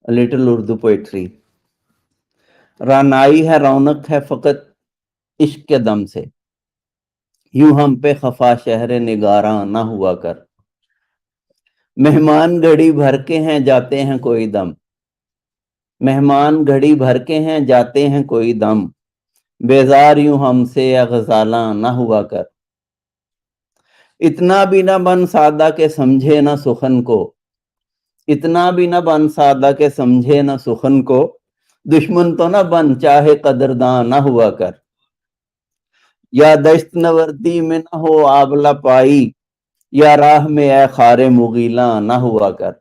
A little Urdu poetry. रानाई है रौनक है फकत इश्क के दम से, यूं हम पे खफा शहर निगारा ना हुआ कर। मेहमान घड़ी भर के हैं जाते हैं कोई दम, मेहमान घड़ी भर के हैं जाते हैं कोई दम, बेजार यूं हमसे या गजाला ना हुआ कर। इतना भी ना बन सादा के समझे ना सुखन को, इतना भी ना बन सादा के समझे ना सुखन को, दुश्मन तो ना बन चाहे कदरदान ना हुआ कर। या दश्त नवर्दी में ना हो आबला पाई, या राह में ए खारे मुगीला ना हुआ कर।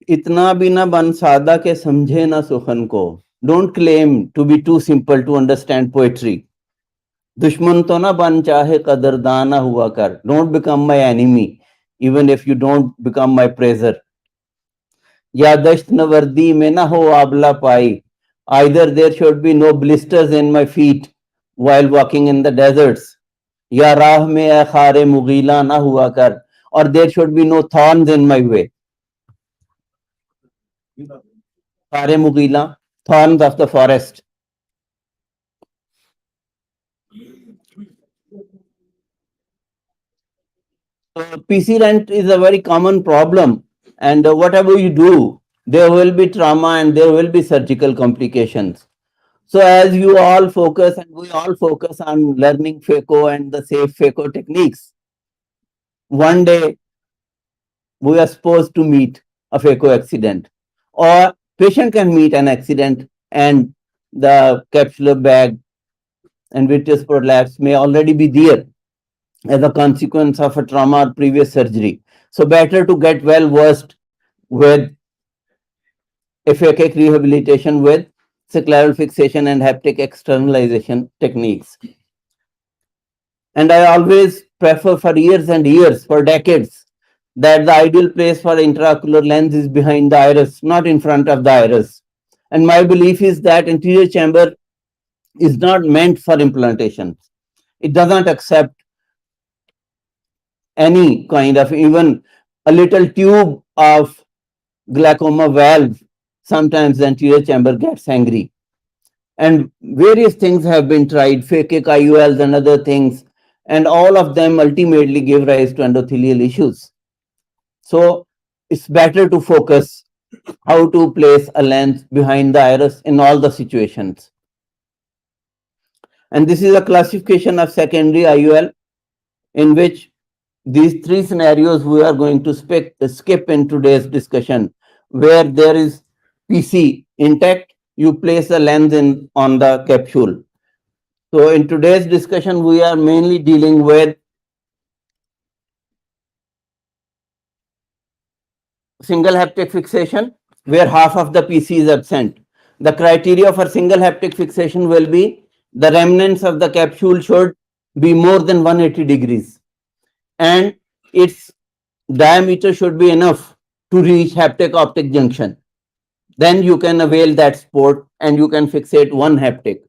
इतना भी ना बन सादा के समझे ना सुखन को. Don't claim to be too simple to understand poetry. दुश्मन तो ना बन चाहे कदरदान ना हुआ कर. Don't become my enemy even if you don't become my praiser. या दश्त नवर्दी में ना हो आबला पाई. Either there should be no blisters in my feet while walking in the deserts. या राह में ए खारे मुगीला ना हुआ कर. Or there should be no thorns in my way. खारे मुगीला, thorns of the forest. PC rent is a very common problem, and whatever you do, there will be trauma and there will be surgical complications. So as you all focus and we all focus on learning phaco and the safe phaco techniques, one day we are supposed to meet a phaco accident, or patient can meet an accident and the capsular bag and vitreous prolapse may already be there as a consequence of a trauma or previous surgery. So better to get well versed with phakic rehabilitation with scleral fixation and haptic externalization techniques. And I always prefer for years and years, for decades, that the ideal place for intraocular lens is behind the iris, not in front of the iris. And my belief is that anterior chamber is not meant for implantation. It doesn't accept any kind of, even a little tube of glaucoma valve. Sometimes the anterior chamber gets angry. And various things have been tried, phakic IULs and other things, and all of them ultimately give rise to endothelial issues. So it's better to focus how to place a lens behind the iris in all the situations. And this is a classification of secondary IUL in which these three scenarios we are going to skip in today's discussion. Where there is PC intact, you place a lens on the capsule. So in today's discussion, we are mainly dealing with single haptic fixation, where half of the PC is absent. The criteria for single haptic fixation will be the remnants of the capsule should be more than 180 degrees and its diameter should be enough to reach haptic optic junction. Then you can avail that sport and you can fixate one haptic.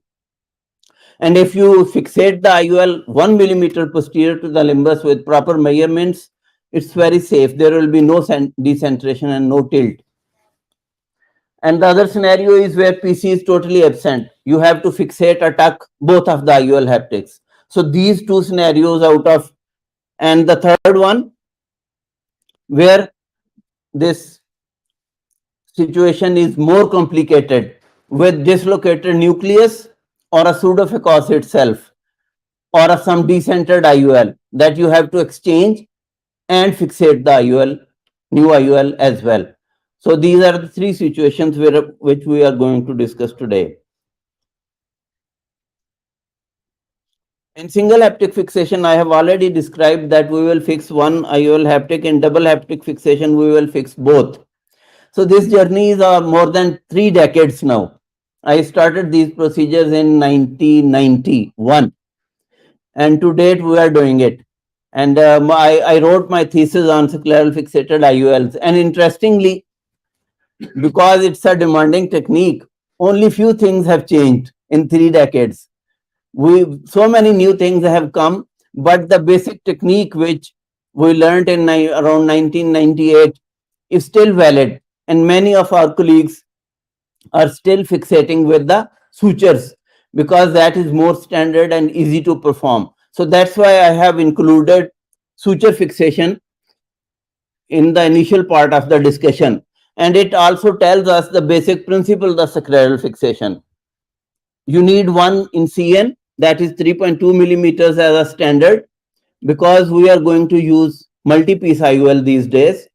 And if you fixate the IUL 1 millimeter posterior to the limbus with proper measurements, it's very safe. There will be no decentration and no tilt. And the other scenario is where PC is totally absent. You have to fixate or tuck both of the IUL haptics. So these two scenarios out of, and the third one, where this situation is more complicated with dislocated nucleus or a pseudophacosis itself or some decentered IUL that you have to exchange and fixate the IUL, new IUL as well. So these are the three situations which we are going to discuss today. In single haptic fixation, I have already described that we will fix one IUL haptic. In double haptic fixation, we will fix both. So this journey is more than 3 decades now. I started these procedures in 1991, and to date we are doing it. And I wrote my thesis on scleral fixated IULs. And interestingly, because it's a demanding technique, only few things have changed in 3 decades. So many new things have come, but the basic technique which we learned in around 1998 is still valid, and many of our colleagues are still fixating with the sutures because that is more standard and easy to perform. So that's why I have included suture fixation in the initial part of the discussion, and it also tells us the basic principle of scleral fixation. You need one in CN, that is 3.2 millimeters as a standard, because we are going to use multi-piece IOL these days.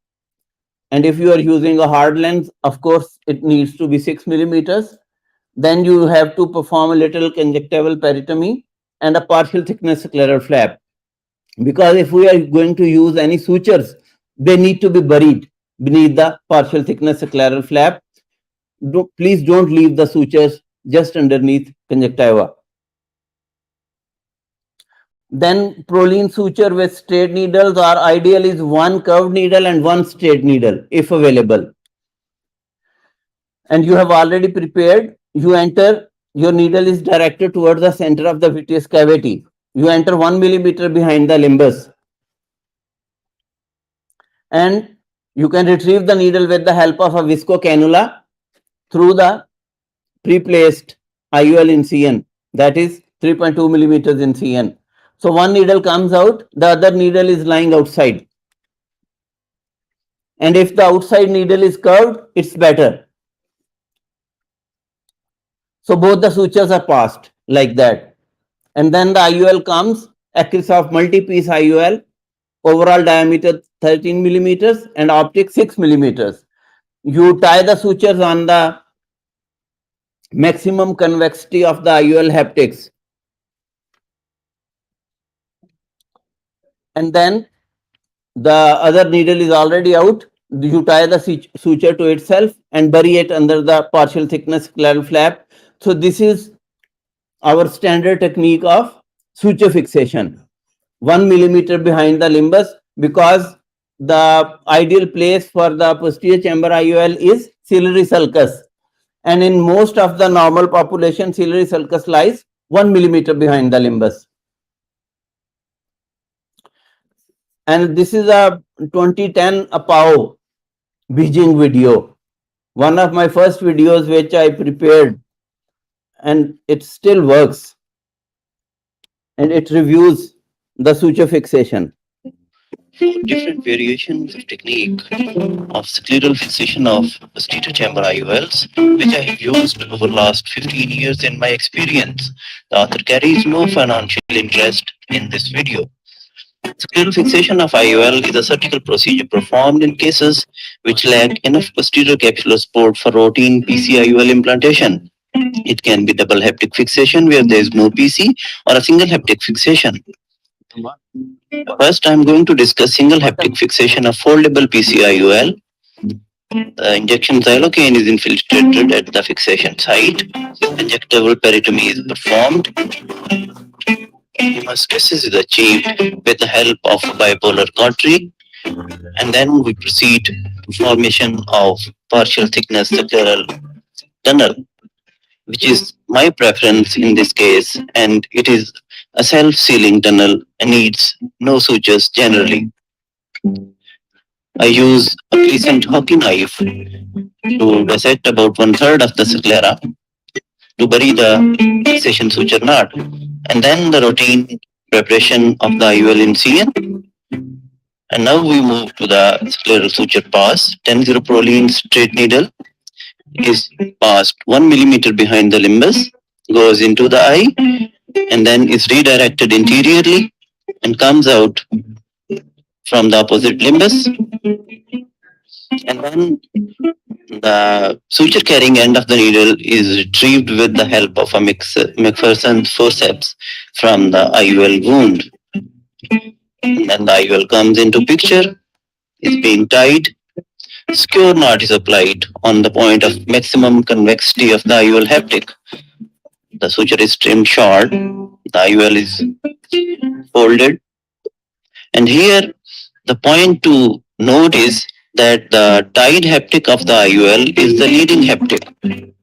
And if you are using a hard lens, of course, it needs to be 6 millimeters. Then you have to perform a little conjunctival peritomy and a partial thickness scleral flap. Because if we are going to use any sutures, they need to be buried beneath the partial thickness scleral flap. Please don't leave the sutures just underneath conjunctiva. Then Prolene suture with straight needles, or ideal is one curved needle and one straight needle if available. And you have already prepared, you enter, your needle is directed towards the center of the vitreous cavity. You enter 1 millimeter behind the limbus. And you can retrieve the needle with the help of a visco cannula through the pre-placed IUL in CN, that is 3.2 millimeters in CN. So one needle comes out, the other needle is lying outside. And if the outside needle is curved, it's better. So both the sutures are passed like that. And then the IUL comes, axis of multi-piece IUL, overall diameter 13 millimeters and optic 6 millimeters. You tie the sutures on the maximum convexity of the IUL haptics. And then the other needle is already out. You tie the suture to itself and bury it under the partial thickness scleral flap. So this is our standard technique of suture fixation. 1 millimeter behind the limbus, because the ideal place for the posterior chamber IOL is ciliary sulcus. And in most of the normal population, ciliary sulcus lies 1 millimeter behind the limbus. And this is a 2010 APAO Beijing video, one of my first videos which I prepared, and it still works, and it reviews the suture fixation. Different variations of technique of scleral fixation of posterior chamber IOLs, which I have used over the last 15 years in my experience. The author carries no financial interest in this video. Scleral fixation of IOL is a surgical procedure performed in cases which lack enough posterior capsular support for routine PC IOL implantation. It can be double haptic fixation where there is no PC, or a single haptic fixation. First, I'm going to discuss single haptic fixation of foldable PCIOL. The injection xylocaine is infiltrated at the fixation site. Injectable peritomy is performed. Hemostasis is achieved with the help of bipolar cautery. And then we proceed to formation of partial thickness scleral tunnel, which is my preference in this case, and it is a self-sealing tunnel and needs no sutures generally. I use a crescent hockey knife to dissect about 1/3 of the sclera to bury the fixation suture knot, and then the routine preparation of the IOL in CN. And now we move to the scleral suture pass. 10-0 Prolene straight needle is passed 1 millimeter behind the limbus, goes into the eye, and then is redirected interiorly and comes out from the opposite limbus. And then the suture carrying end of the needle is retrieved with the help of a McPherson forceps from the IOL wound. And then the IOL comes into picture, is being tied, Secure knot is applied on the point of maximum convexity of the IOL haptic. The suture is trimmed short, the IOL is folded, and here the point to note is that the tied haptic of the IOL is the leading haptic.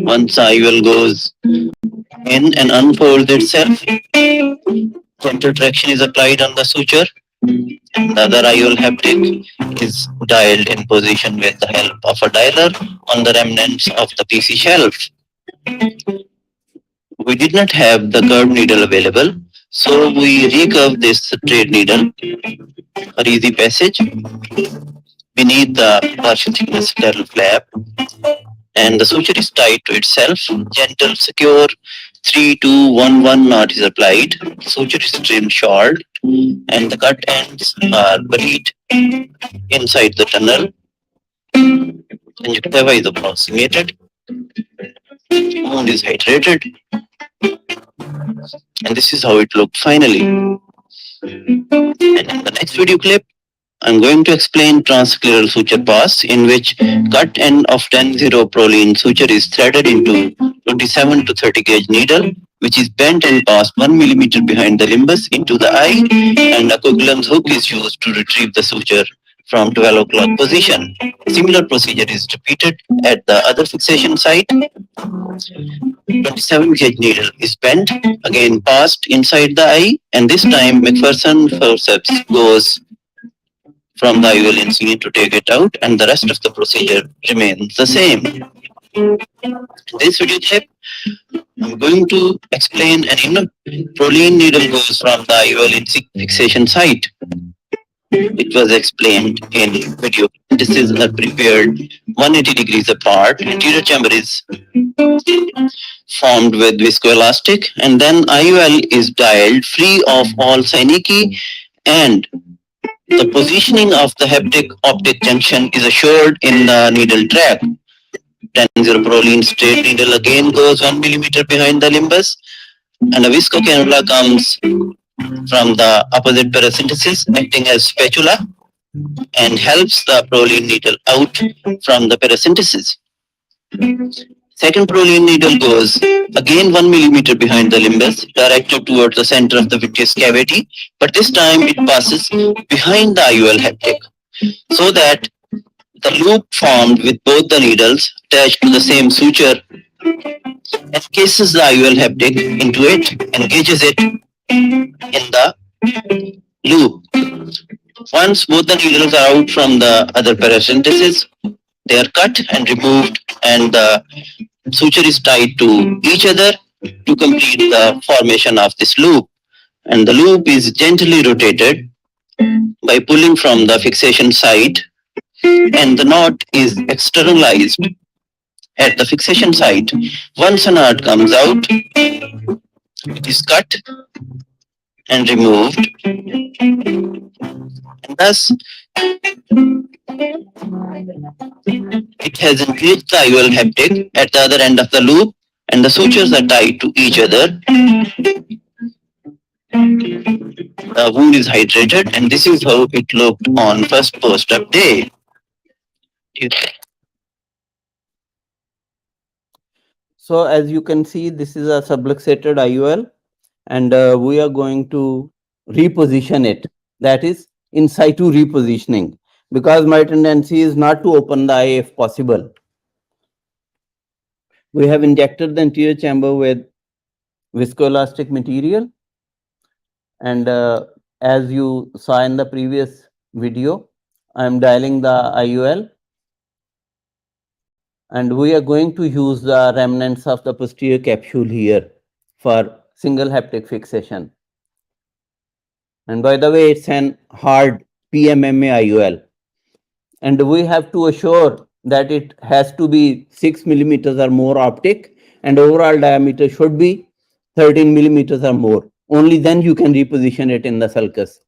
Once the IOL goes in and unfolds itself, gentle traction is applied on the suture. The other IOL haptic is dialed in position with the help of a dialer on the remnants of the PC shelf. We did not have the curved needle available, so we recurve this straight needle for easy passage beneath the partial thickness scleral flap, and the suture is tied to itself. Gentle, secure 3-2-1-1 knot is applied. Suture is trimmed short, and the cut ends are buried inside the tunnel. Conjunctiva is approximated. Wound is hydrated, and this is how it looked finally. And in the next video clip, I'm going to explain transscleral suture pass, in which cut end of 10-0 proline suture is threaded into 27 to 30 gauge needle, which is bent and passed 1 millimeter behind the limbus into the eye, and a Coughlon's hook is used to retrieve the suture from 12 o'clock position. Similar procedure is repeated at the other fixation site. 27 gauge needle is bent, again passed inside the eye, and this time McPherson forceps goes from the IOL insignia to take it out, and the rest of the procedure remains the same. In this video clip, I'm going to explain an proline needle goes from the IOL fixation site. It was explained in video. Appendices are prepared 180 degrees apart. Anterior chamber is formed with viscoelastic, and then IOL is dialed free of all synechy, and the positioning of the haptic optic junction is assured in the needle track. 10-0 proline straight needle again goes 1 millimeter behind the limbus, and a visco cannula comes from the opposite paracentesis, acting as spatula, and helps the proline needle out from the paracentesis. Second proline needle goes again 1 millimeter behind the limbus, directed towards the center of the vitreous cavity, but this time it passes behind the IOL haptic, so that the loop formed with both the needles attached to the same suture encases the IOL haptic into it, engages it in the loop. Once both the needles are out from the other paracentesis, they are cut and removed, and the suture is tied to each other to complete the formation of this loop. And the loop is gently rotated by pulling from the fixation site, and the knot is externalized at the fixation site. Once a knot comes out, it is cut and removed, and thus it has engaged the IOL haptic at the other end of the loop, and the sutures are tied to each other. The wound is hydrated, and this is how it looked on first post-op day. So as you can see, this is a subluxated IOL, and we are going to reposition it. That is in situ repositioning, because my tendency is not to open the eye if possible. We have injected the anterior chamber with viscoelastic material, and as you saw in the previous video, I am dialing the IOL, and we are going to use the remnants of the posterior capsule here for single haptic fixation. And by the way, it's an hard PMMA IOL, and we have to assure that it has to be 6 millimeters or more optic, and overall diameter should be 13 millimeters or more. Only then you can reposition it in the sulcus.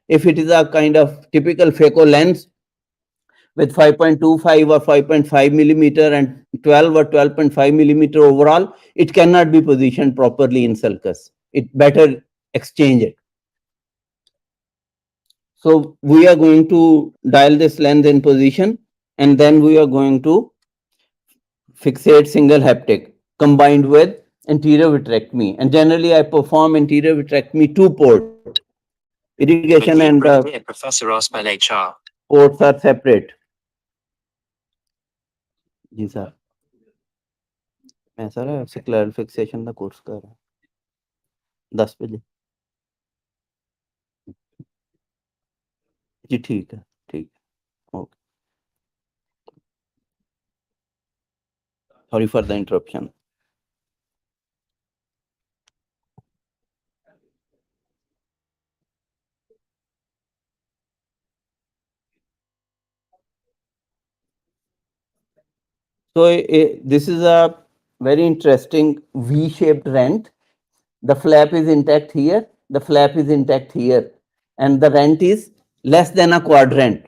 If it is a kind of typical phaco lens with 5.25 or 5.5 millimeter and 12 or 12.5 millimeter overall, it cannot be positioned properly in sulcus. It better exchange it. So we are going to dial this lens in position, and then we are going to fixate single haptic combined with anterior vitrectomy. And generally, I perform anterior vitrectomy 2-port. Irrigation and Professor Osman HR. ports are separate. जी sir मैं sir scleral fixation का course कर रहा हूँ 10 बजे जी ठीक है okay sorry for the interruption So this is a very interesting V-shaped rent. The flap is intact here, the flap is intact here, and the rent is less than a quadrant.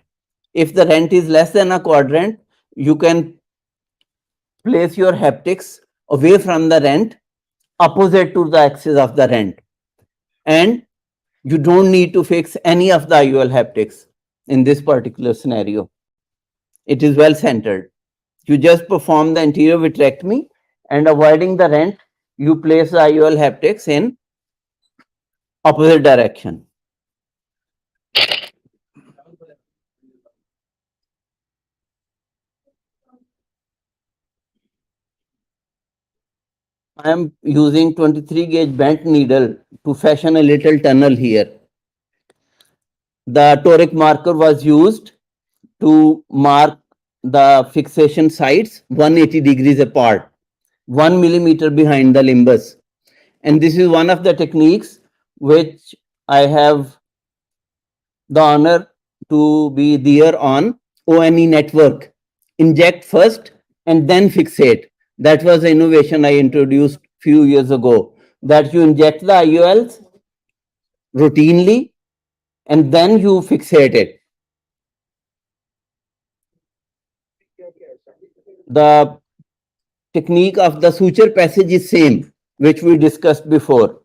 If the rent is less than a quadrant, you can place your haptics away from the rent, opposite to the axis of the rent, and you don't need to fix any of the IOL haptics in this particular scenario. It is well centered. You just perform the anterior vitrectomy and avoiding the rent, you place the IOL haptics in opposite direction. I am using 23 gauge bent needle to fashion a little tunnel here. The toric marker was used to mark the fixation sites 180 degrees apart, 1 millimeter behind the limbus. And this is one of the techniques which I have the honor to be there on ONE network. Inject first and then fixate. That was the innovation I introduced few years ago, that you inject the IOLs routinely and then you fixate it. The technique of the suture passage is same, which we discussed before.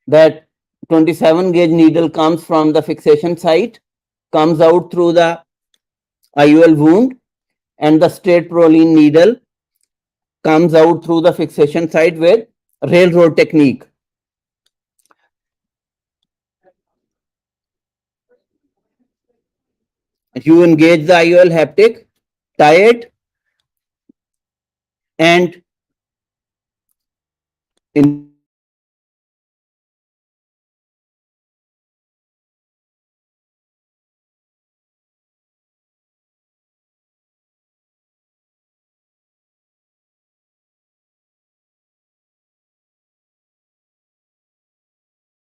That 27 gauge needle comes from the fixation site, comes out through the IOL wound, and the straight proline needle comes out through the fixation site with railroad technique. You engage the IOL haptic, tie it, and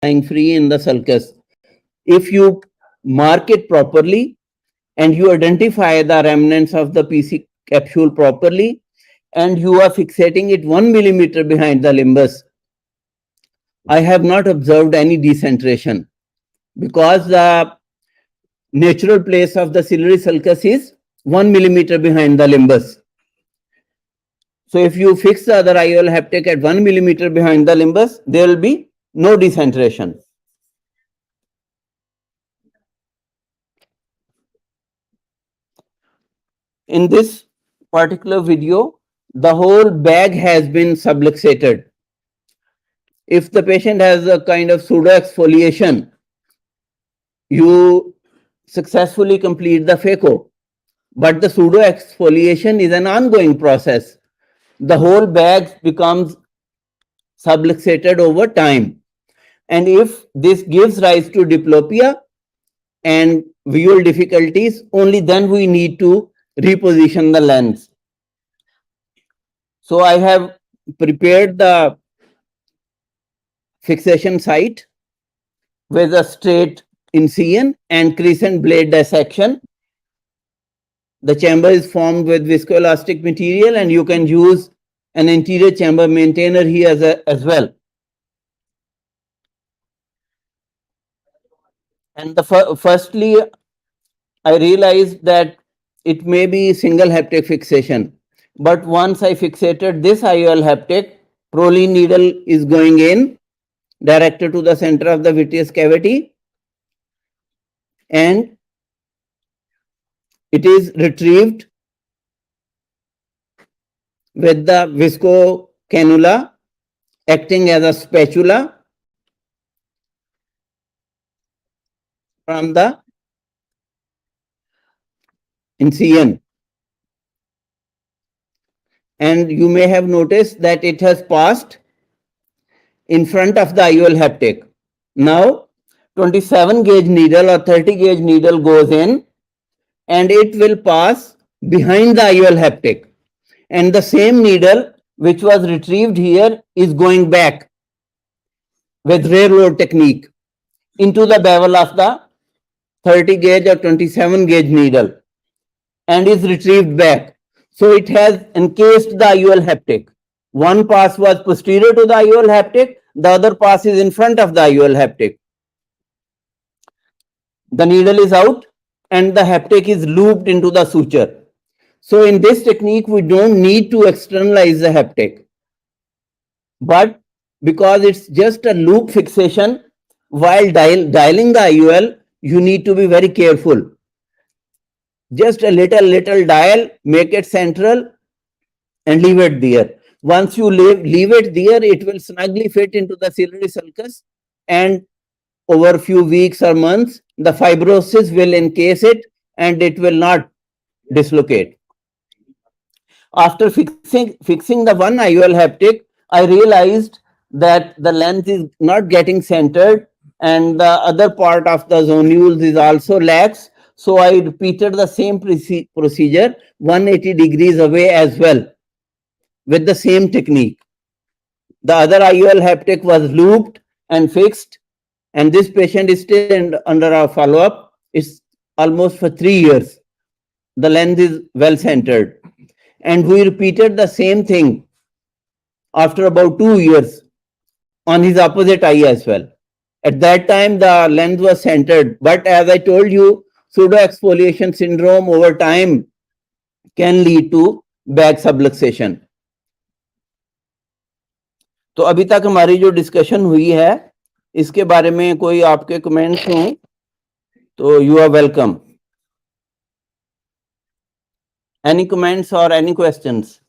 in free in the sulcus. If you mark it properly and you identify the remnants of the PC capsule properly and you are fixating it 1 millimeter behind the limbus, I have not observed any decentration because the natural place of the ciliary sulcus is 1 millimeter behind the limbus. So if you fix the other IOL haptic at 1 millimeter behind the limbus, there will be no decentration. In this particular video, the whole bag has been subluxated. If the patient has a kind of pseudo exfoliation, you successfully complete the phaco, but the pseudo exfoliation is an ongoing process. The whole bag becomes subluxated over time. And if this gives rise to diplopia and visual difficulties, only then we need to reposition the lens. So I have prepared the fixation site with a straight incision and crescent blade dissection. The chamber is formed with viscoelastic material and you can use an anterior chamber maintainer here as well. And firstly, I realized that it may be single haptic fixation. But once I fixated this IOL haptic, proline needle is going in, directed to the center of the vitreous cavity, and it is retrieved with the visco cannula acting as a spatula from the incision. And you may have noticed that it has passed in front of the IOL haptic. Now, 27 gauge needle or 30 gauge needle goes in and it will pass behind the IOL haptic. And the same needle which was retrieved here is going back with railroad technique into the bevel of the 30 gauge or 27 gauge needle and is retrieved back. So it has encased the IOL haptic. One pass was posterior to the IOL haptic, the other pass is in front of the IOL haptic. The needle is out and the haptic is looped into the suture. So in this technique, we don't need to externalize the haptic. But because it's just a loop fixation, while dialing the IOL, you need to be very careful. Just a little dial, make it central and leave it there. Once you leave it there, it will snugly fit into the ciliary sulcus, and over a few weeks or months, the fibrosis will encase it and it will not dislocate. After fixing the one IOL haptic, I realized that the lens is not getting centered and the other part of the zonules is also lax. So I repeated the same procedure 180 degrees away as well with the same technique. The other IOL haptic was looped and fixed, and this patient is still under our follow-up. It's almost for 3 years. The lens is well centered. And we repeated the same thing after about 2 years on his opposite eye as well. At that time, the lens was centered, but as I told you, pseudo-exfoliation syndrome over time can lead to bag subluxation. तो अभी तक हमारी जो discussion हुई है, इसके बारे में कोई आपके कमेंट्स हों तो you are welcome. Any comments or any questions?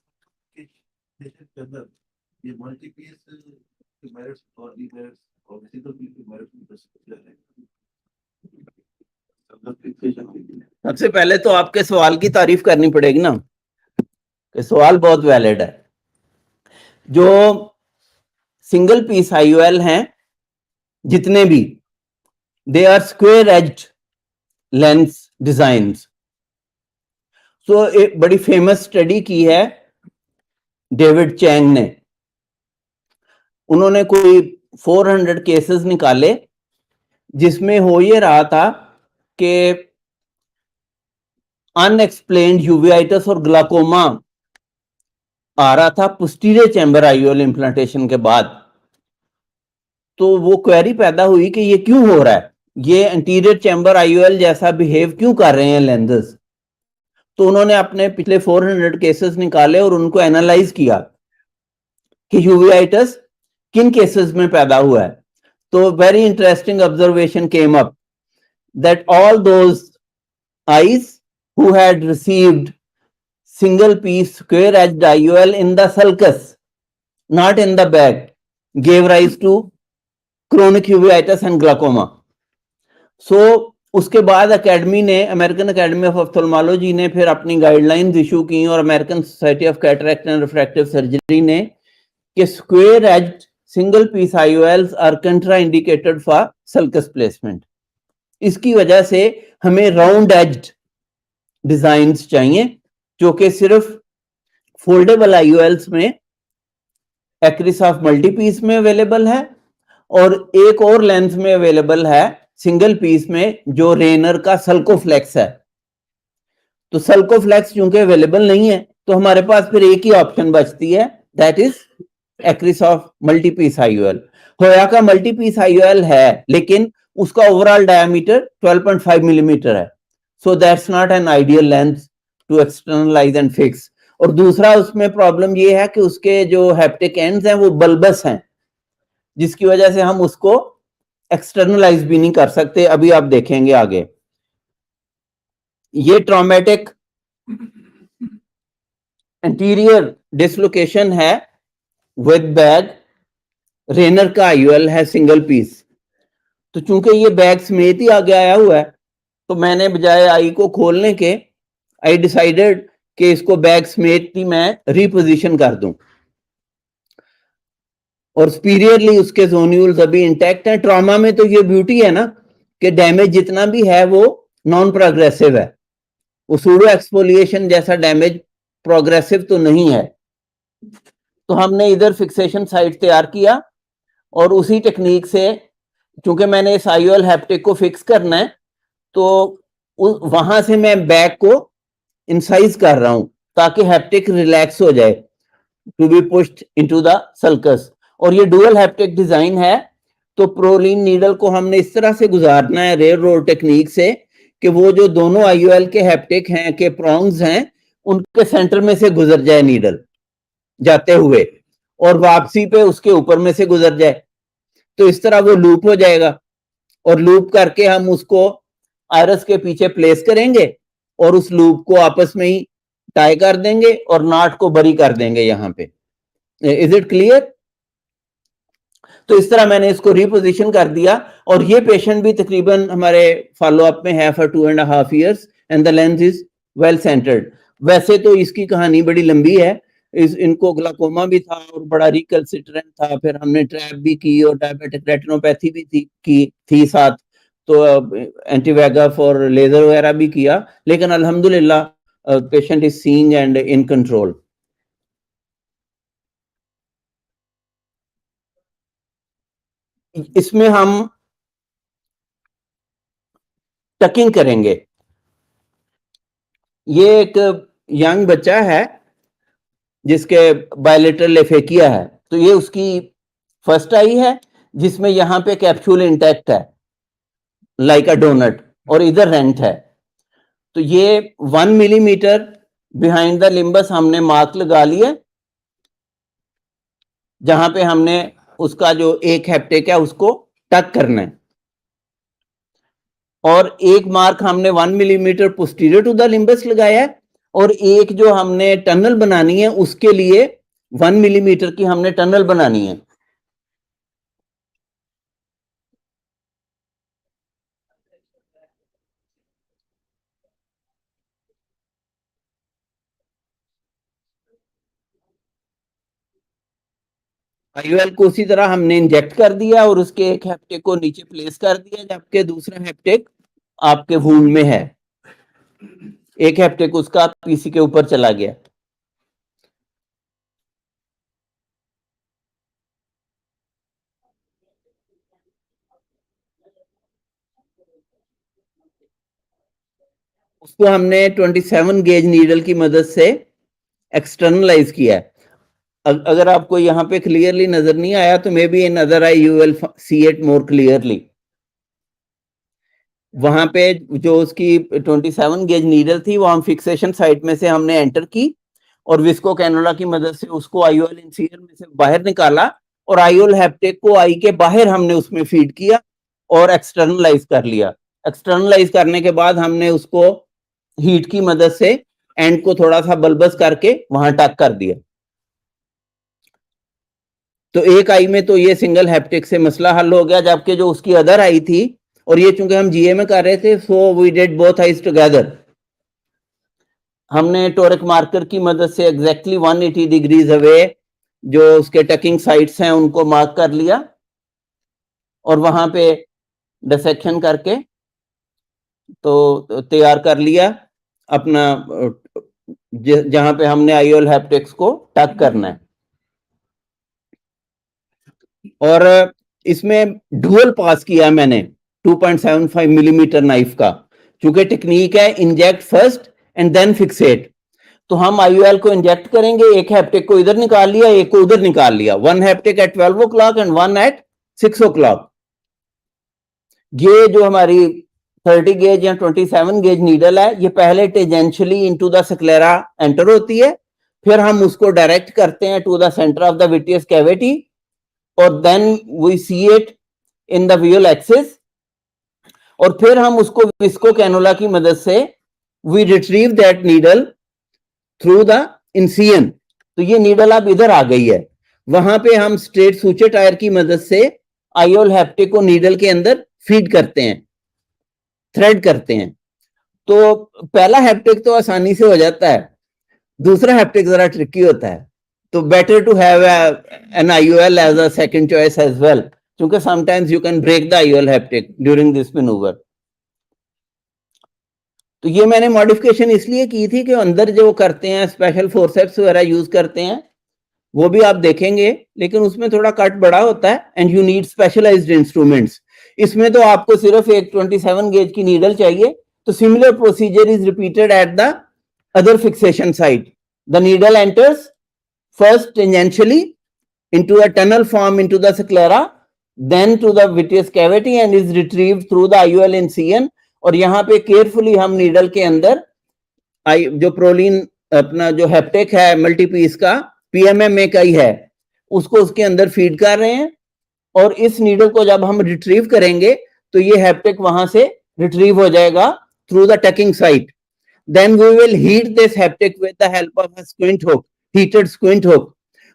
सबसे पहले तो आपके सवाल की तारीफ करनी पड़ेगी ना, कि सवाल बहुत वैलिड है. जो सिंगल पीस IOL हैं जितने भी, they are square edged lens designs. तो एक बड़ी फेमस स्टडी की है डेविड चैंग ने. उन्होंने कोई 400 केसेस निकाले जिसमें हो ये रहा था कि अनएक्सप्लेन्ड यूवेइटिस और ग्लाकोमा आ रहा था पोस्टीरियर चैम्बर IOL इम्प्लांटेशन के बाद. तो वो क्वेरी पैदा हुई कि ये क्यों हो रहा है, ये एंटीरियर चैम्बर IOL जैसा बिहेव क्यों कर रहे हैं लेंसेज. तो उन्होंने अपने पिछले 400 केसेस निकाले और उनको एनालाइज किया कि यूवेइटिस किन केसेस में पैदा हुआ है. तो very interesting observation came up that all those eyes who had received single piece square edged IOL in the sulcus, not in the bag, gave rise to chronic uveitis and glaucoma. So उसके बाद academy ने, American academy of ophthalmology ने फिर अपनी guidelines issue की और American society of cataract and refractive surgery ने कि square edged single piece IOLs are contraindicated for sulcus placement. इसकी वजह से हमें राउंड एज्ड डिजाइन्स चाहिए जो कि सिर्फ फोल्डेबल IOLs में एक्रिस ऑफ मल्टीपीस में अवेलेबल है और एक और लेंस में अवेलेबल है सिंगल पीस में जो रेनर का सल्कोफ्लेक्स है. तो सल्कोफ्लेक्स चूंकि अवेलेबल नहीं है तो हमारे पास फिर एक ही ऑप्शन बचती है, दैट इज एक्रिस ऑफ मल्टीपीस IOL. होया का मल्टीपीस IOL है लेकिन उसका ओवरऑल डायमीटर 12.5 मिलीमीटर है. So that's not an ideal lens to externalize and fix. और दूसरा उसमें प्रॉब्लम ये है कि उसके जो हैप्टिक एंड्स हैं वो बल्बस हैं, जिसकी वजह से हम उसको एक्सटर्नलाइज भी नहीं कर सकते. अभी आप देखेंगे आगे. ये ट्रॉमेटिक एंटीरियर डिसलोकेशन है विद बैग, रेनर का आईओएल है सिंगल पीस। तो चूंकि ये बैग समेत ही आगे आया हुआ है, तो मैंने बजाय आई को खोलने के, आई डिसाइडेड कि इसको बैग समेत ही मैं रिपोजिशन कर दूं। और सुपीरियरली उसके जोन्यूल्स अभी इंटैक्ट हैं। ट्रॉमा में तो ये ब्यूटी है ना कि डैमेज जितना भी है वो नॉन प्रोग्रेसिव है, वो सूडो एक्सफोलिएशन जैसा डैमेज प्रोग्रेसिव तो नहीं है। तो हमने इधर फिक्सेशन साइट तैयार किया और उसी टेक्निक से, चूंकि मैंने इस आईओएल हैप्टिक को फिक्स करना है, तो वहां से मैं बैग को इंसाइज कर रहा हूं ताकि हैप्टिक रिलैक्स हो जाए, to be pushed into the sulcus. और ये डुअल हैप्टिक डिजाइन है, तो प्रोलीन नीडल को हमने इस तरह से गुजारना है रेल रोड टेक्निक से कि वो जो दोनों आईओएल के हैप्टिक हैं के प्रॉन्ग्स हैं, उनके सेंटर में से गुजर जाए नीडल जाते हुए और वापसी पे उसके ऊपर में से गुजर जाए। तो इस तरह वो लूप हो जाएगा और लूप करके हम उसको आयरस के पीछे प्लेस करेंगे और उस लूप को आपस में ही टाई कर देंगे और नाट को बरी कर देंगे यहां पे। Is it clear? तो इस तरह मैंने इसको रिपोजिशन कर दिया और ये पेशेंट भी तकरीबन हमारे फॉलोअप में है for 2.5 years and the lens is well centred. वैसे तो इसकी कहानी बड़ी लंबी है, इनको ग्लाकोमा भी था और बड़ा रिकल्सिट्रेंट था, फिर हमने ट्रैप भी की और डायबिटिक रेटिनोपैथी भी थी साथ, तो एंटीवेगफ और लेजर वगैरह भी किया, लेकिन अल्हम्दुलिल्लाह patient is seeing and in control. इसमें हम टकिंग करेंगे। ये एक यंग बच्चा है जिसके बायलेटरल लेफेकिया है, तो ये उसकी फर्स्ट आई है जिसमें यहां पे कैप्सूल इंटैक्ट है लाइक अ डोनट और इधर रेंट है। तो ये 1 मिलीमीटर बिहाइंड द लिम्बस हमने मार्क लगा लिया, जहां पे हमने उसका जो एक हैप्टिक है उसको टक करना है, और एक मार्क हमने 1 millimetre posterior to the limbus लगाया है, और एक जो हमने टनल बनानी है उसके लिए 1 मिलीमीटर की हमने टनल बनानी है। आईओएल को उसी तरह हमने इंजेक्ट कर दिया और उसके एक हैप्टिक को नीचे प्लेस कर दिया, जबकि दूसरा हैप्टिक आपके वूंड में है। एक हैप्टिक उसका पीसी के ऊपर चला गया। उसको हमने 27 गेज नीडल की मदद से एक्सटर्नलाइज किया है। अगर आपको यहाँ पे क्लियरली नजर नहीं आया तो may be in other I you will see it more clearly. वहां पे जो उसकी 27 गेज नीडल थी वो हम फिक्सेशन साइट में से हमने एंटर की और विस्को कैनोला की मदद से उसको आईओएल इंसीयर में से बाहर निकाला और आईओएल हैप्टिक को आई के बाहर हमने उसमें फीड किया और एक्सटर्नलाइज कर लिया। एक्सटर्नलाइज करने के बाद हमने उसको हीट की मदद से एंड को थोड़ा सा बल्बस करके वहां टक कर दिया। तो एक आई में तो ये सिंगल हैप्टिक से मसला हल हो गया, जबकि जो उसकी अदर आई थी, और ये चूंकि हम जीए में कर रहे थे, so we did both eyes together. हमने टोरिक मार्कर की मदद से एग्जैक्टली 180 डिग्रीज अवे जो उसके टकिंग साइट्स हैं उनको मार्क कर लिया और वहां पे डिसेक्शन करके तो तैयार कर लिया अपना, जहां पे हमने आईओएल हैप्टिक्स को टक करना है। और इसमें डुअल पास किया मैंने 2.75 मिलीमीटर नाइफ का, चूंकि टेक्निक है inject first and then fixate. तो हम आईओएल को इंजेक्ट करेंगे, एक हैप्टिक को इधर निकाल लिया, एक को उधर निकाल लिया, 1 haptic eight 12 o'clock and 1 eight 6 o'clock। ये जो हमारी 30 गेज या 27 गेज नीडल है, ये पहले tangentially into the sclera enter होती है, फिर हम उसको डायरेक्ट करते हैं to the centre of the vitreous cavity और then we see it in the visual axis, और फिर हम उसको विस्को कैनोला की मदद से we retrieve that needle through the incision. तो ये नीडल अब इधर आ गई है, वहां पे हम स्ट्रेट सूचर टायर की मदद से आईओल हैप्टिक को नीडल के अंदर फीड करते हैं, थ्रेड करते हैं। तो पहला हैप्टिक तो आसानी से हो जाता है, दूसरा हैप्टिक जरा ट्रिकी होता है। तो better to have an IOL as a second choice as well, क्योंकि sometimes you can break the IOL haptic during this manoeuvre. तो ये मैंने मॉडिफिकेशन इसलिए की थी कि अंदर जो करते हैं स्पेशल फोर्सेप्स वगैरह यूज करते हैं, वो भी आप देखेंगे, लेकिन उसमें थोड़ा कट बड़ा होता है and you need specialised instruments. इसमें तो आपको सिर्फ एक 27 गेज की नीडल चाहिए। तो similar procedure is repeated at the other fixation site. The needle enters first tangentially into a tunnel formed into the sclera, then to the vitreous cavity and is retrieved through the IOL incision. और यहाँ पे carefully हम needle के अंदर जो proline अपना जो haptic है मल्टीपीस का पीएमएमए का ही है, उसको उसके अंदर फीड कर रहे हैं। और इस नीडल को जब हम रिट्रीव करेंगे तो ये हैप्टिक वहां से रिट्रीव हो जाएगा through the talking site. Then we will heat this haptic with the help of a squint hook, heated squint hook,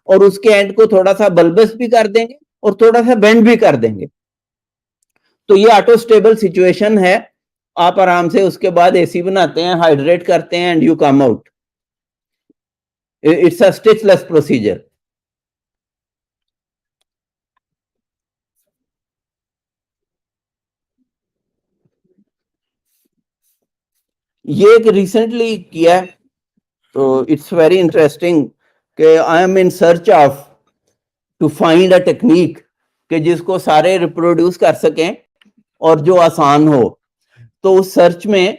और उसके एंड को थोड़ा सा बल्बस भी कर देंगे और थोड़ा सा बेंड भी कर देंगे। तो ये ऑटो स्टेबल सिचुएशन है, आप आराम से उसके बाद एसी बनाते हैं, हाइड्रेट करते हैं and you come out. It's a stitchless procedure. ये एक रिसेंटली किया है, तो इट्स वेरी इंटरेस्टिंग कि I am in search of to find a technique कि जिसको सारे रिप्रोड्यूस कर सकें और जो आसान हो। तो उस सर्च में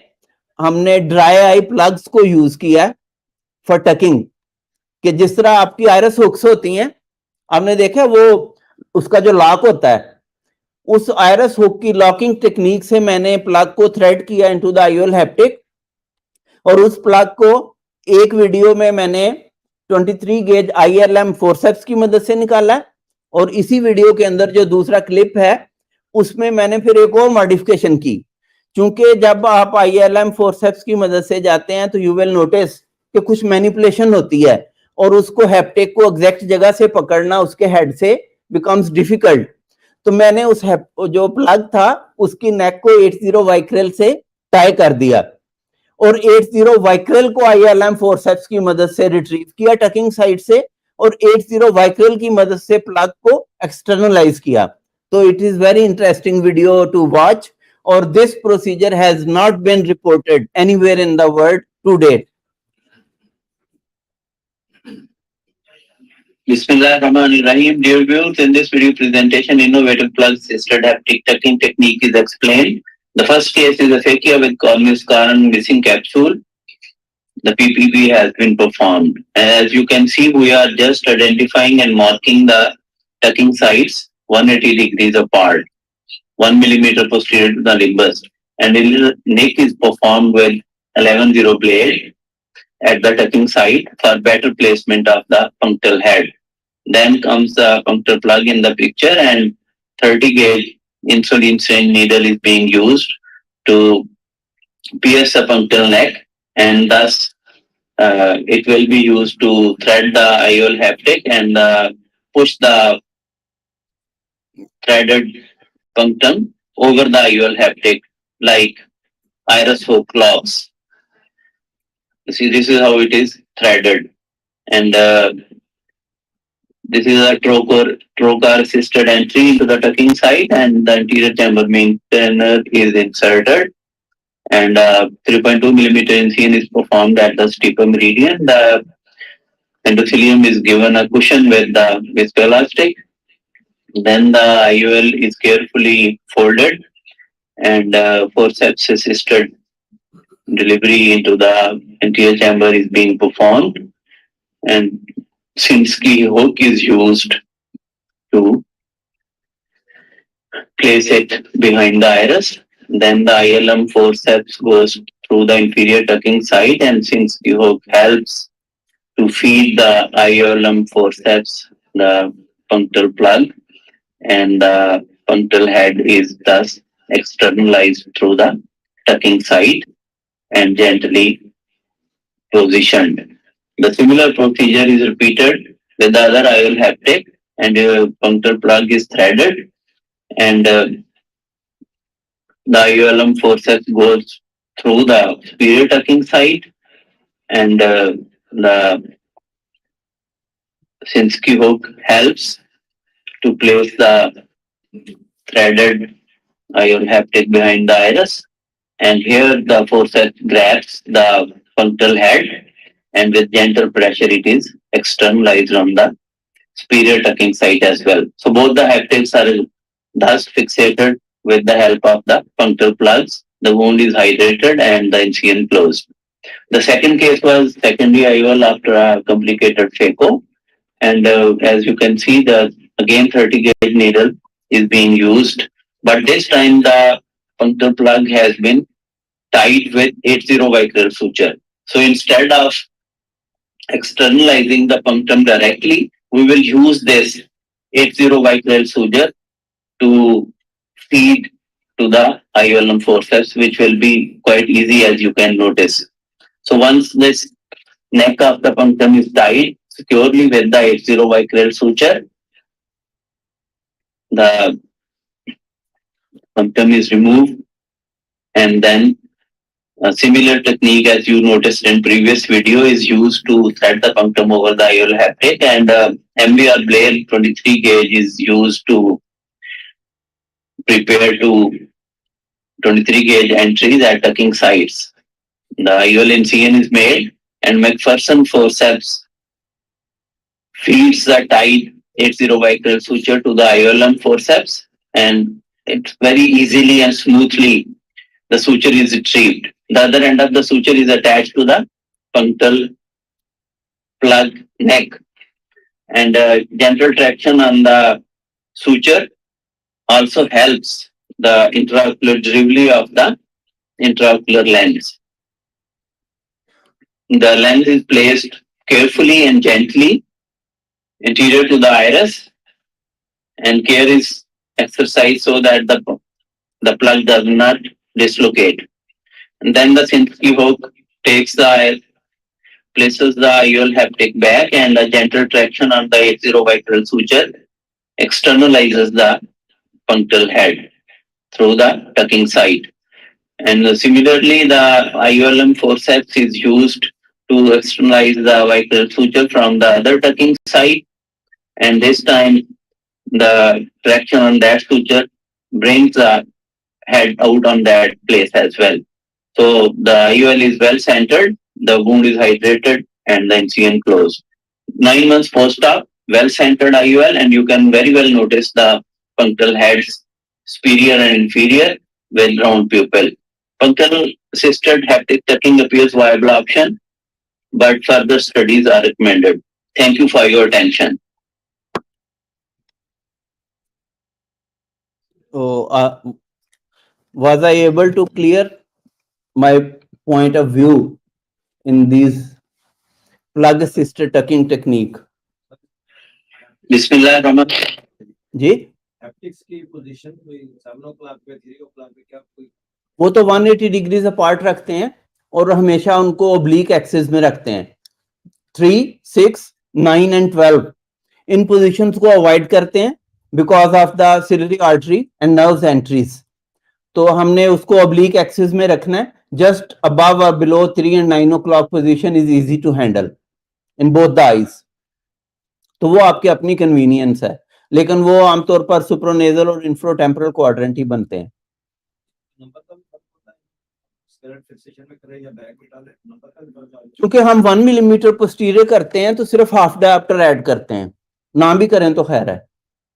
हमने ड्राई आई प्लग्स को यूज किया फॉर टकिंग, कि जिस तरह आपकी आयरस हुक्स होती हैं, आपने देखा वो उसका जो लॉक होता है, उस आयरस हुक की लॉकिंग टेक्निक से मैंने प्लग को थ्रेड किया इनटू द आईओल हैप्टिक, और उस प्लग को एक वीडियो में मैंने 23 गेज ILM फोर्सेप्स की मदद से निकाला। और इसी वीडियो के अंदर जो दूसरा क्लिप है उसमें मैंने फिर एक और मॉडिफिकेशन की, क्योंकि जब आप ILM फोर्सेप्स की मदद से जाते हैं तो यू विल नोटिस कि कुछ मैनिपुलेशन होती है और उसको हैप्टिक को एग्जैक्ट जगह से पकड़ना उसके हेड से बिकम्स डिफिकल्ट। तो मैंने उस जो प्लग था उसकी नेक को 80 वाइक्रेल से टाई कर दिया और 80 वाइक्रेल को ILM फोर्सेप्स की मदद से रिट्रीव किया टकिंग साइड से, और 80 वाइक्रेल की मदद से प्लग को एक्सटर्नलाइज किया। तो it is very interesting video to watch, और this procedure has not been reported anywhere in the world to date. Bismillahirrahmanirrahim. Dear viewers, in this video presentation, innovative plug assisted haptic tucking technique is explained. The first case is a fascia with corneal scar and missing capsule. The PPP has been performed. As you can see, we are just identifying and marking the tucking sides 180 degrees apart, 1 millimeter posterior to the limbus, and the neck is performed with 11-0 blade at the tucking side for better placement of the punctal head. Then comes the punctal plug in the picture, and 30 gauge insulin syringe needle is being used to pierce the punctal neck, and thus it will be used to thread the IOL haptic and push the threaded punctum over the IOL haptic like iris hook locks. See, this is how it is threaded, and this is a trocar assisted entry into the tucking site, and the anterior chamber maintainer is inserted, and 3.2 millimeter incision is performed at the steeper meridian. The endothelium is given a cushion with the viscoelastic. Then the IOL is carefully folded, and forceps assisted delivery into the anterior chamber is being performed, and Sinsky hook is used to place it behind the iris. Then the ILM forceps goes through the inferior tucking site, and Sinsky hook helps to feed the ILM forceps the punctal plug, and the punctal head is thus externalized through the tucking site. and gently positioned. The similar procedure is repeated with the other IOL haptic, and a punctal plug is threaded, and the IOLM forceps goes through the superior tucking site, and the Sinsky hook helps to place the threaded IOL haptic behind the iris, and here the forceps grabs the punctal head, and with gentle pressure it is externalized on the superior tucking site as well. So both the haptics are thus fixated with the help of the punctal plugs. The wound is hydrated and the incision closed. The second case was secondary IOL after a complicated phaco, and as you can see, the again 30 gauge needle is being used, but this time the punctal plug has been tied with 80 vicryl suture. So instead of externalizing the punctum directly, we will use this 80 vicryl suture to feed to the IOLM forceps, which will be quite easy as you can notice. So once this neck of the punctum is tied securely with the 80 vicryl suture, the punctum is removed, and then a similar technique as you noticed in previous video is used to thread the punctum over the IOL haptic, and MBR blade 23 gauge is used to prepare to 23 gauge entries at tucking sites. The IOL incision is made, and McPherson forceps feeds the tied 80 vicryl suture to the IOLM forceps, and it's very easily and smoothly the suture is retrieved. The other end of the suture is attached to the punctal plug neck, and gentle traction on the suture also helps the intraocular delivery of the intraocular lens. The lens is placed carefully and gently anterior to the iris, and care is exercised so that the plug does not dislocate. And then the Sinsky hook takes the places the IOL haptic back, and a gentle traction on the 80 vicryl suture externalizes the punctal head through the tucking site. And similarly, the IOLM forceps is used to externalize the vicryl suture from the other tucking site, and this time the traction on that suture brings the head out on that place as well. So the IOL is well centered, the wound is hydrated, and the incision closed. 9 months post-op, well centered IOL, and you can very well notice the punctal heads, superior and inferior, with round pupil. Punctal assisted haptic tucking appears viable option, but further studies are recommended. Thank you for your attention. So, was I able to clear my point of view in these plug assisted tucking technique? Bismillah Rahman. Ji haptics की position कोई 7 o'clock पे 3 o'clock पे क्या कोई वो तो 180 degrees apart रखते हैं और हमेशा उनको ओब्लिक एक्सिस में रखते हैं. 3, 6, 9 एंड 12 इन पोजीशंस को अवॉइड करते हैं because of the ciliary artery and nerves entries. तो हमने उसको ओब्लिक एक्सिस में रखना है. जस्ट अबव और below 3 and 9 o'clock position is easy to handle in both the eyes. तो वो आपकी अपनी कन्वीनियंस है, लेकिन वो आमतौर पर सुप्रोनेजल और इंफ्रोटेम्पोरल क्वाड्रेंट ही बनते हैं. नंबर का भी फर्क होता है स्केलर फिक्सेशन में करें या बैक में डालें नंबर का भी फर्क आता है. क्योंकि हम 1 मिलीमीटर पोस्टीरियर करते हैं तो सिर्फ हाफ डायप्टर ऐड करते हैं, ना भी करें तो खैर है.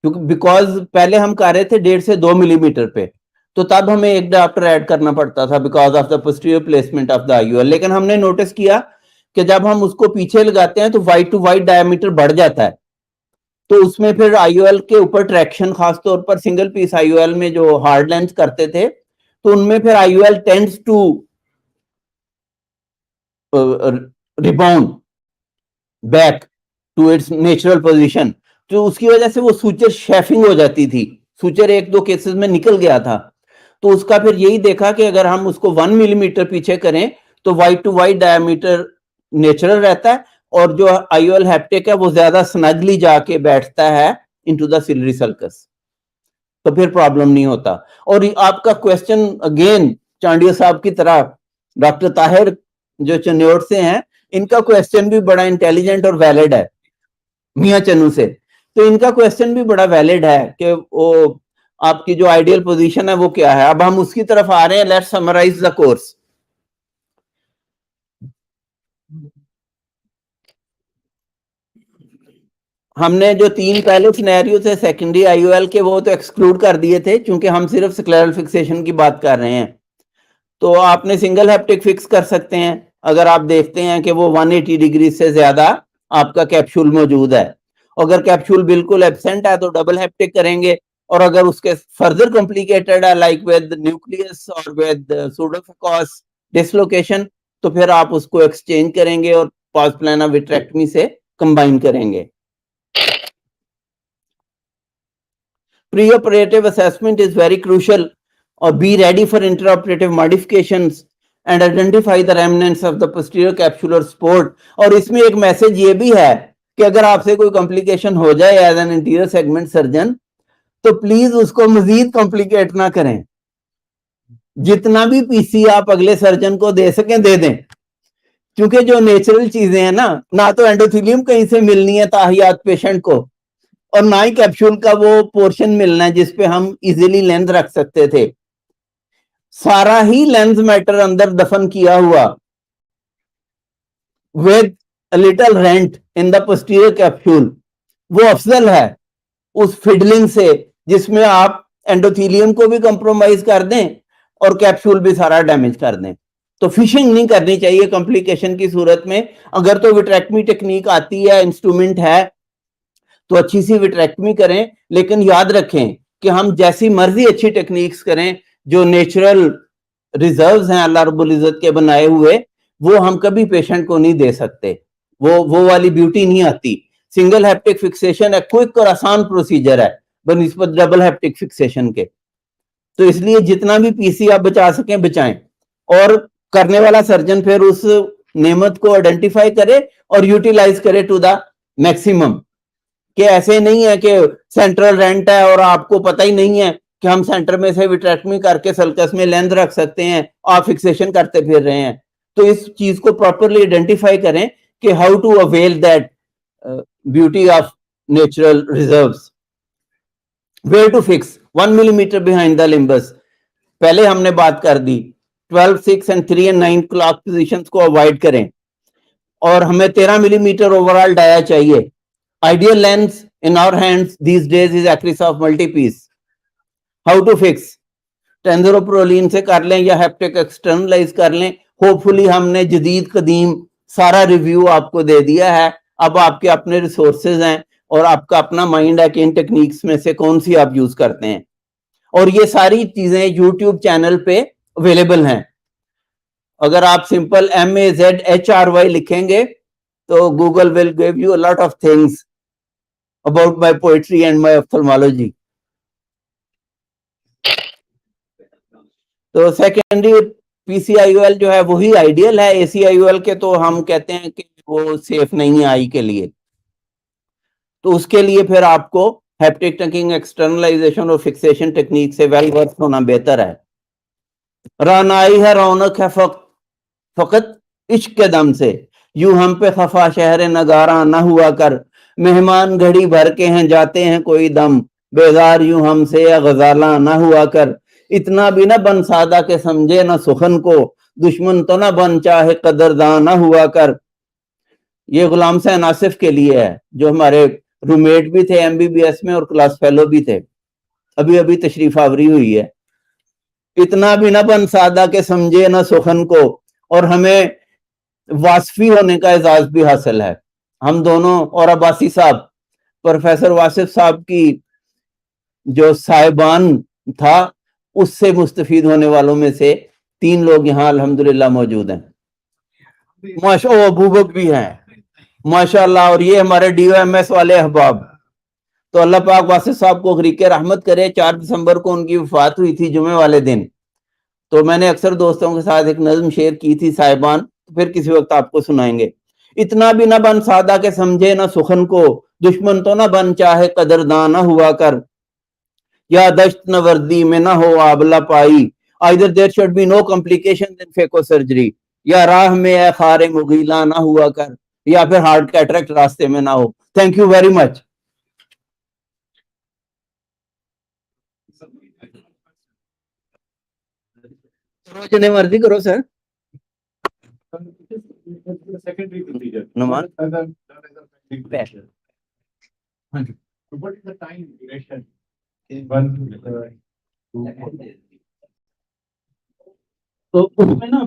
क्योंकि बिकॉज पहले हम कर रहे थे 1.5 से 2 मिलीमीटर पे, तो तब हमें एक डायप्टर ऐड करना पड़ता था because of the posterior placement of the IOL. लेकिन हमने नोटिस किया कि जब हम उसको पीछे लगाते हैं तो वाइड टू वाइड डायमीटर बढ़ जाता है, तो उसमें फिर आईओएल के ऊपर ट्रैक्शन, खासतौर पर सिंगल पीस आईओएल में जो हार्ड लेंस करते थे, तो उनमें फिर IOL tends to rebound back to its natural position. तो उसकी वजह से वो सूचर शेफिंग हो जाती थी, सूचर 1-2 केसेस में निकल गया था. तो उसका फिर यही देखा कि अगर हम उसको 1 मिलीमीटर पीछे करें तो white to white diameter natural रहता है, और जो आईओएल हैप्टिक है वो ज्यादा स्नगली जाके बैठता है इनटू द सिलरी सल्कस, तो फिर प्रॉब्लम नहीं होता। और आपका क्वेश्चन अगेन चांडिया साहब की तरह, डॉक्टर ताहिर जो चन्योट से हैं, इनका क्वेश्चन भी बड़ा इंटेलिजेंट और वैलिड है, मियां चन्नू से। तो इनका क्वेश्चन भी बड़ा वैलिड है कि वो आपकी जो आइडियल पोजीशन है वो क्या है। अब हम उसकी तरफ आ रहे हैं। Let's summarise the course. हमने जो 3 पहले सिनेरियो थे सेकेंडरी आईओएल के, वो तो एक्सक्लूड कर दिए थे क्योंकि हम सिर्फ स्क्लेरल फिक्सेशन की बात कर रहे हैं। तो आपने सिंगल हैप्टिक फिक्स कर सकते हैं अगर आप देखते हैं कि वो 180 डिग्री से ज्यादा आपका कैप्सूल मौजूद है। अगर कैप्सूल बिल्कुल एब्सेंट है तो डबल हैप्टिक करेंगे, और अगर उसके फर्दर कॉम्प्लिकेटेड है लाइक विद न्यूक्लियस और विद सूडोफिकॉस डिसलोकेशन, तो फिर आप उसको एक्सचेंज करेंगे और पास प्लाना विट्रेक्टमी से कंबाइन करेंगे। Pre-operative assessment is very crucial, or be ready for intraoperative modifications and identify the remnants of the posterior capsular sport। और इसमें एक मैसेज ये भी है कि अगर आपसे कोई कॉम्प्लिकेशन हो जाए as an anterior segment surgeon, तो प्लीज उसको मजीद कॉम्प्लिकेट ना करें। जितना भी पीसी आप अगले सर्जन को दे सकें दे दें, क्योंकि जो नेचुरल चीजें हैं ना तो एंडोथेलियम कहीं से मिलनी है ताहियात पेशेंट को, और ना ही कैप्सूल का वो पोर्शन मिलना है जिसपे हम इजीली लेंथ रख सकते थे। सारा ही लेंस मैटर अंदर दफन किया हुआ with a little rent in the posterior capsule, वो अफजल है उस फिडलिंग से जिसमें आप एंडोथेलियम को भी कंप्रोमाइज कर दें और कैप्सूल भी सारा डैमेज कर दें। तो फिशिंग नहीं करनी चाहिए कॉम्प्लिकेशन की सूरत में। अगर तो विट्रेक्टमी टेक्निक आती है, इंस्ट्रूमेंट है, तो अच्छी सी विट्रेक्टमी करें, लेकिन याद रखें कि हम जैसी मर्जी अच्छी टेक्निक्स करें, जो नेचुरल रिजर्व्स हैं अल्लाह रब्बुल इज्जत के बनाए हुए, वो हम कभी पेशेंट को नहीं दे सकते। वो वाली ब्यूटी नहीं आती। सिंगल हैप्टिक फिक्सेशन एक क्विक और आसान प्रोसीजर है बनिस्बत डबल हैप्टिक फिक्सेशन के। तो इसलिए जितना भी पीसी आप बचा सकें बचाएं, और करने वाला सर्जन फिर उस नेमत को आइडेंटिफाई करे और यूटिलाइज करे टू द मैक्सिमम। कि ऐसे नहीं है कि सेंट्रल रेंट है और आपको पता ही नहीं है कि हम सेंटर में से विट्रेक्टमी करके सल्कस में लेंथ रख सकते हैं, आप फिक्सेशन करते फिर रहे हैं। तो इस चीज को प्रॉपरली आइडेंटिफाई करें कि how to avail that beauty of natural reserves. Where to fix 1 millimetre behind the limbus, पहले हमने बात कर दी। 12, 6 एंड 3 एंड 9 क्लॉक पोजीशंस को अवॉइड करें, और हमें 13 मिलीमीटर ओवरऑल डाया चाहिए। Ideal lens in our hands these days is acrylic of multi-piece. How to fix? टेंजरोप्रोलिन से कर लें या हैप्टिक एक्सटर्नलाइज कर लें। होपफुली हमने जदीद कदीम सारा रिव्यू आपको दे दिया है। अब आपके अपने रिसोर्सेज हैं और आपका अपना माइंड है कि इन टेक्निक्स में से कौन सी आप यूज करते हैं, और ये सारी चीजें यूट्यूब चैनल पे अवेलेबल हैं। अगर आप सिंपल MAZHRY लिखेंगे तो Google will give you a lot of things about my poetry and my ophthalmology. तो सेकेंडरी PCIOL जो है वही आइडियल है। ACIOL के तो हम कहते हैं कि वो सेफ नहीं है आई के लिए। तो उसके लिए फिर आपको हैप्टिक टकिंग, एक्सटर्नलाइजेशन और फिक्सेशन टेक्निक से वेल वर्स होना बेहतर है। रानाई है रौनक है फकत इश्क के दम से, यूं हम पे खफा शहर नगारा न हुआ कर, मेहमान घड़ी भर के हैं जाते हैं कोई दम, बेजार यूं हमसे या गजाला ना हुआ कर, इतना भी ना बन सादा के समझे ना सुखन को, दुश्मन तो ना बन चाहे कदरदान ना हुआ कर। ये गुलाम हुसैन आसिफ के लिए है, जो हमारे रूममेट भी थे MBBS में और क्लास फेलो भी थे, अभी अभी तशरीफ आवरी हुई है। इतना भी ना बन सादा के समझे ना सुखन को, और हमें वासफी होने का एजाज भी हासिल है। हम दोनों और अब्बासी साहब, प्रोफेसर वासिफ साहब की जो साहिबान था, उससे मुस्तफीद होने वालों में से 3 लोग यहाँ अल्हम्दुलिल्लाह मौजूद हैं। माशा अबूबक भी हैं माशाल्लाह, और ये हमारे DOMS वाले अहबाब। तो अल्लाह पाक वासिफ साहब को गरीके रहमत करे। 4 दिसंबर को उनकी वफात हुई थी जुमे वाले दिन। तो मैंने अक्सर दोस्तों के साथ एक नज्म शेयर की थी साहिबान, फिर किसी वक्त आपको सुनाएंगे। इतना भी न बन सादा के समझे न सुखन को, दुश्मन तो न बन चाहे कदरदान न हुआ कर, या दश्त न वर्दी में न हो आबला पाई, either there should be no complication in phaco surgery, या राह में ए खारे मुगीला ना हुआ कर, या फिर हार्ट कैटरेक्ट रास्ते में ना हो। Thank you very much. जितने मर्जी करो सर। Secondary procedure. Numan? हाँ जी. So what is the time duration in one to two? तो उसमें ना